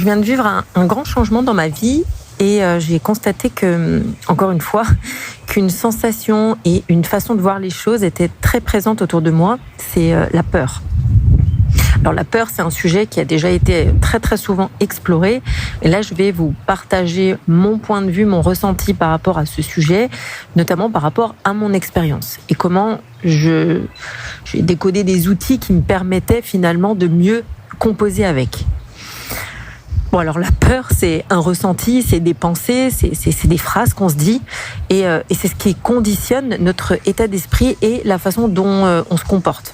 viens de vivre un grand changement dans ma vie et j'ai constaté que, encore une fois, qu'une sensation et une façon de voir les choses étaient très présentes autour de moi, c'est la peur. Alors la peur, c'est un sujet qui a déjà été très très souvent exploré. Et là, je vais vous partager mon point de vue, mon ressenti par rapport à ce sujet, notamment par rapport à mon expérience et comment j'ai décodé des outils qui me permettaient finalement de mieux composer avec. Bon, alors la peur, c'est un ressenti, c'est des pensées, c'est des phrases qu'on se dit, et c'est ce qui conditionne notre état d'esprit et la façon dont on se comporte.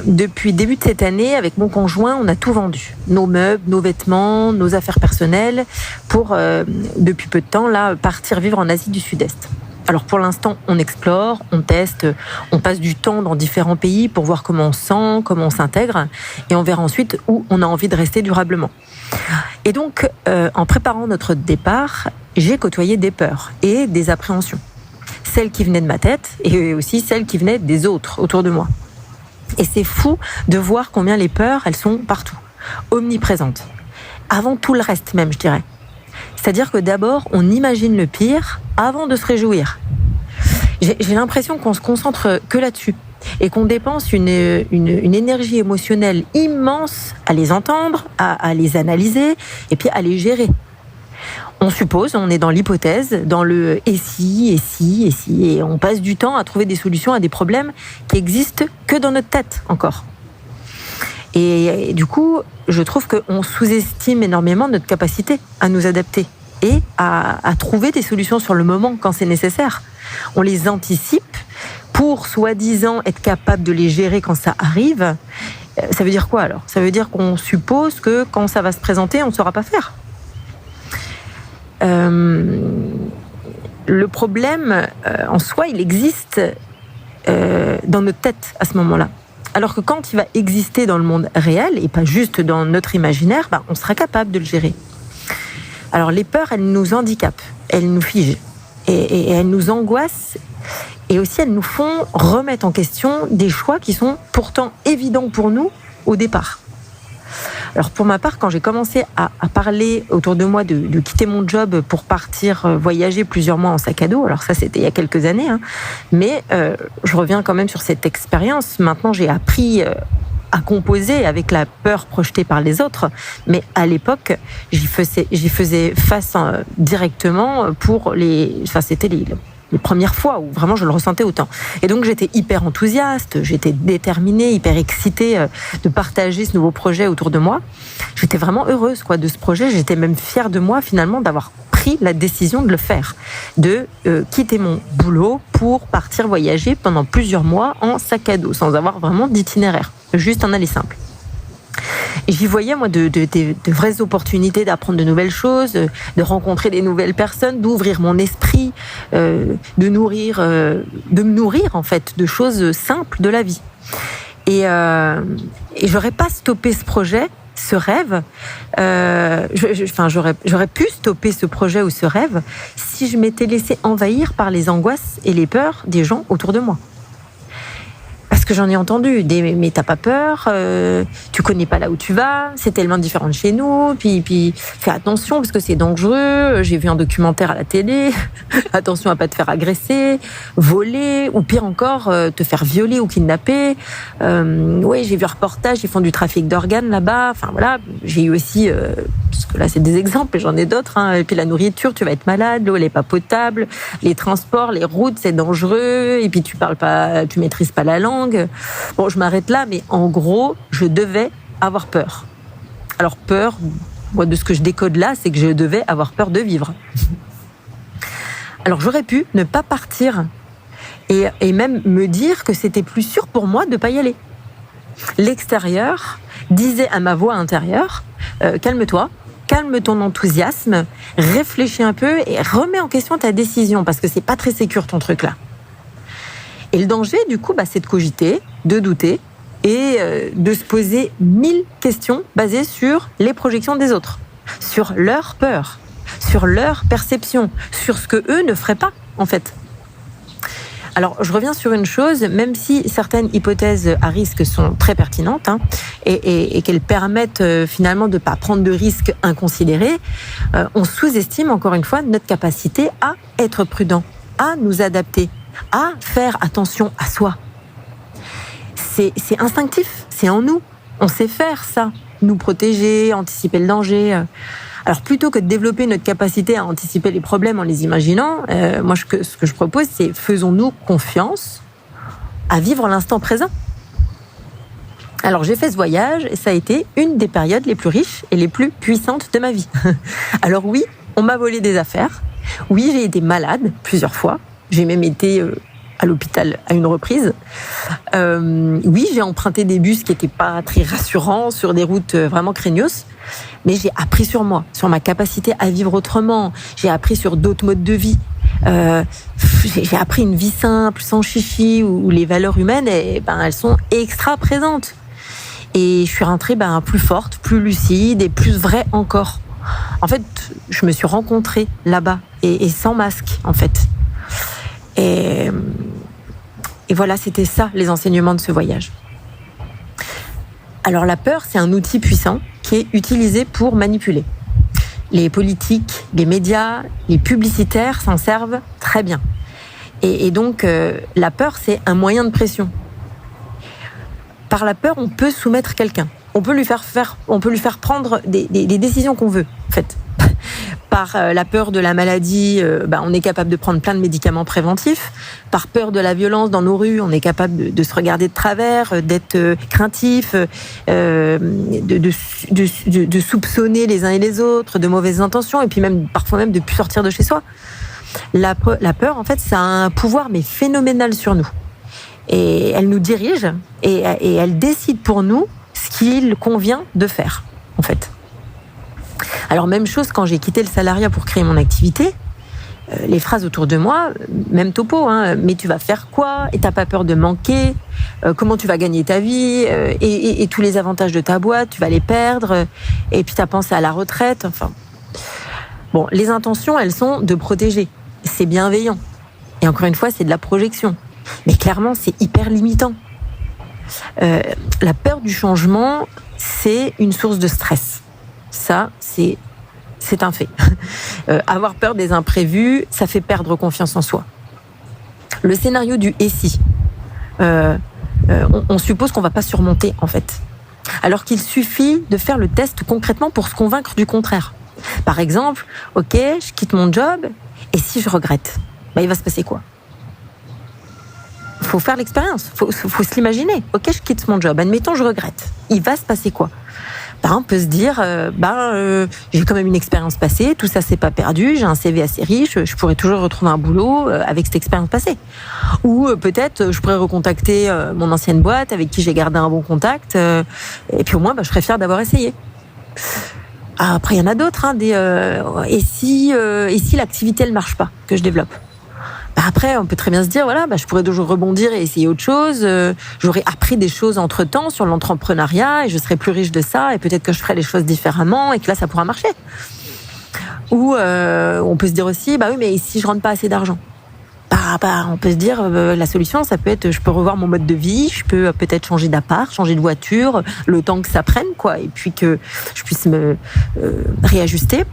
Depuis début de cette année, avec mon conjoint, on a tout vendu. Nos meubles, nos vêtements, nos affaires personnelles, pour, depuis peu de temps, là, partir vivre en Asie du Sud-Est. Alors pour l'instant, on explore, on teste, on passe du temps dans différents pays pour voir comment on se sent, comment on s'intègre, et on verra ensuite où on a envie de rester durablement. Et donc, en préparant notre départ, j'ai côtoyé des peurs et des appréhensions. Celles qui venaient de ma tête et aussi celles qui venaient des autres autour de moi. Et c'est fou de voir combien les peurs, elles sont partout, omniprésentes. Avant tout le reste même, je dirais. C'est-à-dire que d'abord, on imagine le pire avant de se réjouir. J'ai l'impression qu'on se concentre que là-dessus et qu'on dépense une énergie émotionnelle immense à les entendre, à les analyser et puis à les gérer. On suppose, on est dans l'hypothèse, dans le « et si », et on passe du temps à trouver des solutions à des problèmes qui existent que dans notre tête encore. Et du coup, je trouve qu'on sous-estime énormément notre capacité à nous adapter et à trouver des solutions sur le moment quand c'est nécessaire. On les anticipe pour, soi-disant, être capable de les gérer quand ça arrive. Ça veut dire quoi alors ? Ça veut dire qu'on suppose que quand ça va se présenter, on ne saura pas faire. Le problème, en soi, il existe dans notre tête à ce moment-là. Alors que quand il va exister dans le monde réel, et pas juste dans notre imaginaire, on sera capable de le gérer. Alors les peurs, elles nous handicapent, elles nous figent, et elles nous angoissent, et aussi elles nous font remettre en question des choix qui sont pourtant évidents pour nous au départ. Alors pour ma part, quand j'ai commencé à parler autour de moi de quitter mon job pour partir voyager plusieurs mois en sac à dos, alors ça c'était il y a quelques années, mais je reviens quand même sur cette expérience. Maintenant j'ai appris à composer avec la peur projetée par les autres, mais à l'époque j'y faisais face directement pour c'était les premières fois où vraiment je le ressentais autant. Et donc j'étais hyper enthousiaste, j'étais déterminée, hyper excitée de partager ce nouveau projet autour de moi. J'étais vraiment heureuse de ce projet, j'étais même fière de moi finalement d'avoir pris la décision de le faire, de quitter mon boulot pour partir voyager pendant plusieurs mois en sac à dos, sans avoir vraiment d'itinéraire, juste un aller simple. Et j'y voyais, moi, de vraies opportunités d'apprendre de nouvelles choses, de rencontrer des nouvelles personnes, d'ouvrir mon esprit, de me nourrir, en fait, de choses simples de la vie. Et j'aurais pas stoppé ce projet, ce rêve, j'aurais pu stopper ce projet ou ce rêve si je m'étais laissée envahir par les angoisses et les peurs des gens autour de moi. Parce que j'en ai entendu mais t'as pas peur, tu connais pas là où tu vas, c'est tellement différent de chez nous, puis fais attention parce que c'est dangereux, j'ai vu un documentaire à la télé, attention à pas te faire agresser, voler, ou pire encore, te faire violer ou kidnapper. Oui, j'ai vu un reportage, ils font du trafic d'organes là-bas, enfin voilà, j'ai eu aussi, parce que là c'est des exemples, j'en ai d'autres, et puis la nourriture, tu vas être malade, l'eau elle est pas potable, les transports, les routes c'est dangereux, et puis tu maîtrises pas la langue. Bon, je m'arrête là, mais en gros, je devais avoir peur. Alors peur, moi, de ce que je décode là, c'est que je devais avoir peur de vivre. Alors j'aurais pu ne pas partir et même me dire que c'était plus sûr pour moi de ne pas y aller. L'extérieur disait à ma voix intérieure, calme-toi, calme ton enthousiasme, réfléchis un peu et remets en question ta décision parce que c'est pas très sécure ton truc là. Et le danger, du coup, c'est de cogiter, de douter et de se poser 1000 questions basées sur les projections des autres, sur leur peur, sur leur perception, sur ce que eux ne feraient pas, en fait. Alors, je reviens sur une chose, même si certaines hypothèses à risque sont très pertinentes et qu'elles permettent finalement de ne pas prendre de risques inconsidérés, on sous-estime encore une fois notre capacité à être prudent, à nous adapter, à faire attention à soi. C'est instinctif, c'est en nous. On sait faire ça, nous protéger, anticiper le danger. Alors plutôt que de développer notre capacité à anticiper les problèmes en les imaginant, moi ce que je propose, c'est faisons-nous confiance à vivre l'instant présent. Alors j'ai fait ce voyage et ça a été une des périodes les plus riches et les plus puissantes de ma vie. Alors oui, on m'a volé des affaires. Oui, j'ai été malade plusieurs fois. J'ai même été à l'hôpital à une reprise. Oui, j'ai emprunté des bus qui n'étaient pas très rassurants sur des routes vraiment craignos. Mais j'ai appris sur moi, sur ma capacité à vivre autrement. J'ai appris sur d'autres modes de vie. J'ai appris une vie simple, sans chichi, où les valeurs humaines, elles sont extra présentes. Et je suis rentrée plus forte, plus lucide et plus vraie encore. En fait, je me suis rencontrée là-bas et sans masque, en fait. Et voilà, c'était ça, les enseignements de ce voyage. Alors la peur, c'est un outil puissant qui est utilisé pour manipuler. Les politiques, les médias, les publicitaires s'en servent très bien. Et donc, la peur, c'est un moyen de pression. Par la peur, on peut soumettre quelqu'un. On peut lui faire prendre des décisions qu'on veut, en fait. Par la peur de la maladie, on est capable de prendre plein de médicaments préventifs. Par peur de la violence dans nos rues, on est capable de se regarder de travers, d'être craintif, de soupçonner les uns et les autres de mauvaises intentions, et puis parfois même de plus sortir de chez soi. La peur, en fait, ça a un pouvoir mais phénoménal sur nous. Et elle nous dirige et elle décide pour nous ce qu'il convient de faire, en fait. Alors même chose quand j'ai quitté le salariat pour créer mon activité, les phrases autour de moi, même topo, mais tu vas faire quoi? Et t'as pas peur de manquer? Comment tu vas gagner ta vie? Et tous les avantages de ta boîte, tu vas les perdre? Et puis t'as pensé à la retraite? Enfin, bon, les intentions, elles sont de protéger. C'est bienveillant. Et encore une fois, c'est de la projection. Mais clairement, c'est hyper limitant. La peur du changement, c'est une source de stress. Ça, c'est un fait. Avoir peur des imprévus, ça fait perdre confiance en soi. Le scénario du « et si », on suppose qu'on ne va pas surmonter, en fait. Alors qu'il suffit de faire le test concrètement pour se convaincre du contraire. Par exemple, ok, je quitte mon job, et si je regrette, il va se passer quoi? Il faut faire l'expérience, faut se l'imaginer. Ok, je quitte mon job, admettons je regrette. Il va se passer quoi? On peut se dire, j'ai quand même une expérience passée, tout ça c'est pas perdu, j'ai un CV assez riche, je pourrais toujours retrouver un boulot avec cette expérience passée. Ou peut-être je pourrais recontacter mon ancienne boîte avec qui j'ai gardé un bon contact, et puis au moins je serais fière d'avoir essayé. Après il y en a d'autres, et si l'activité elle marche pas, que je développe. Après, on peut très bien se dire, je pourrais toujours rebondir et essayer autre chose. J'aurais appris des choses entre-temps sur l'entrepreneuriat et je serais plus riche de ça et peut-être que je ferais les choses différemment et que là, ça pourra marcher. Ou on peut se dire aussi, oui, mais si je rentre pas assez d'argent? On peut se dire, la solution, ça peut être, je peux revoir mon mode de vie, je peux peut-être changer d'appart, changer de voiture, le temps que ça prenne, quoi, et puis que je puisse me réajuster.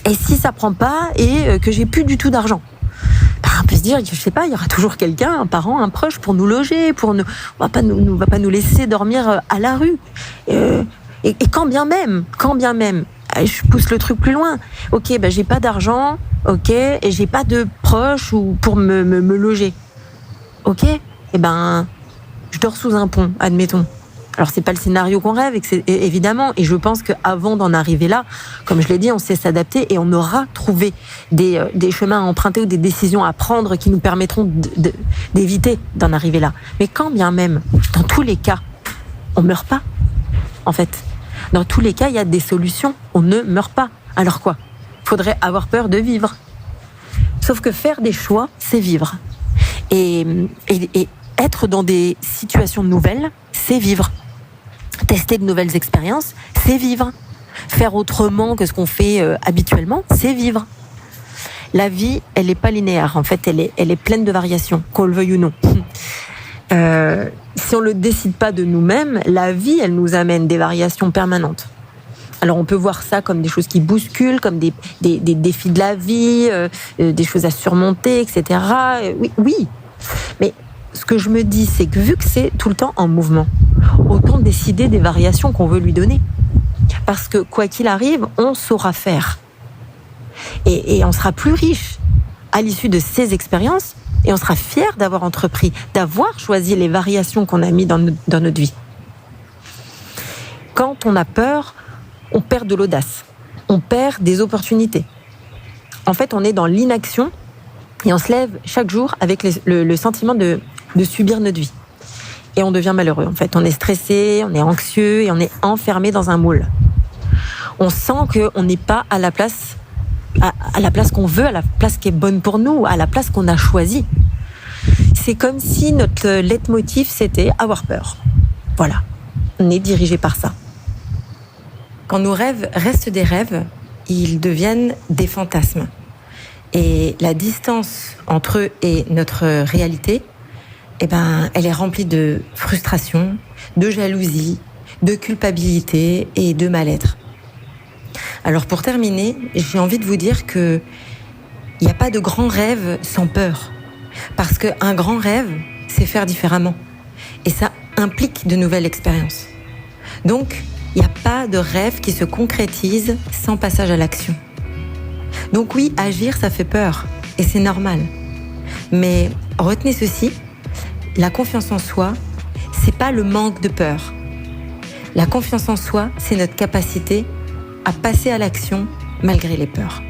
Et si ça prend pas et que j'ai plus du tout d'argent? On peut se dire, je sais pas, il y aura toujours quelqu'un, un parent, un proche pour nous loger, on va pas nous laisser dormir à la rue. Et quand bien même, je pousse le truc plus loin. Ok, j'ai pas d'argent, ok, et j'ai pas de proches ou pour me loger. Ok, je dors sous un pont, admettons. Alors c'est pas le scénario qu'on rêve, évidemment, et je pense qu'avant d'en arriver là, comme je l'ai dit, on sait s'adapter et on aura trouvé des chemins à emprunter ou des décisions à prendre qui nous permettront d'éviter d'en arriver là. Mais quand bien même, dans tous les cas, on meurt pas, en fait. Dans tous les cas, il y a des solutions, on ne meurt pas. Alors quoi? Faudrait avoir peur de vivre. Sauf que faire des choix, c'est vivre. Et être dans des situations nouvelles, c'est vivre. Tester de nouvelles expériences, c'est vivre. Faire autrement que ce qu'on fait habituellement, c'est vivre. La vie, elle n'est pas linéaire. En fait, elle est pleine de variations, qu'on le veuille ou non. Si on ne le décide pas de nous-mêmes, la vie, elle nous amène des variations permanentes. Alors on peut voir ça comme des choses qui bousculent, comme des défis de la vie, des choses à surmonter, etc. Oui. Mais ce que je me dis, c'est que vu que c'est tout le temps en mouvement, autant décider des variations qu'on veut lui donner. Parce que quoi qu'il arrive, on saura faire. Et on sera plus riche à l'issue de ces expériences et on sera fier d'avoir entrepris, d'avoir choisi les variations qu'on a mis dans notre vie. Quand on a peur, on perd de l'audace, on perd des opportunités. En fait, on est dans l'inaction et on se lève chaque jour avec le sentiment de subir notre vie. Et on devient malheureux, en fait. On est stressé, on est anxieux et on est enfermé dans un moule. On sent qu'on n'est pas à la place qu'on veut, à la place qui est bonne pour nous, à la place qu'on a choisie. C'est comme si notre leitmotiv, c'était avoir peur. Voilà, on est dirigé par ça. Quand nos rêves restent des rêves, ils deviennent des fantasmes. Et la distance entre eux et notre réalité, elle est remplie de frustration, de jalousie, de culpabilité et de mal-être. Alors pour terminer, j'ai envie de vous dire que il n'y a pas de grand rêve sans peur. Parce qu'un grand rêve, c'est faire différemment. Et ça implique de nouvelles expériences. Donc, il n'y a pas de rêve qui se concrétise sans passage à l'action. Donc oui, agir, ça fait peur. Et c'est normal. Mais retenez ceci, la confiance en soi, c'est pas le manque de peur. La confiance en soi, c'est notre capacité à passer à l'action malgré les peurs.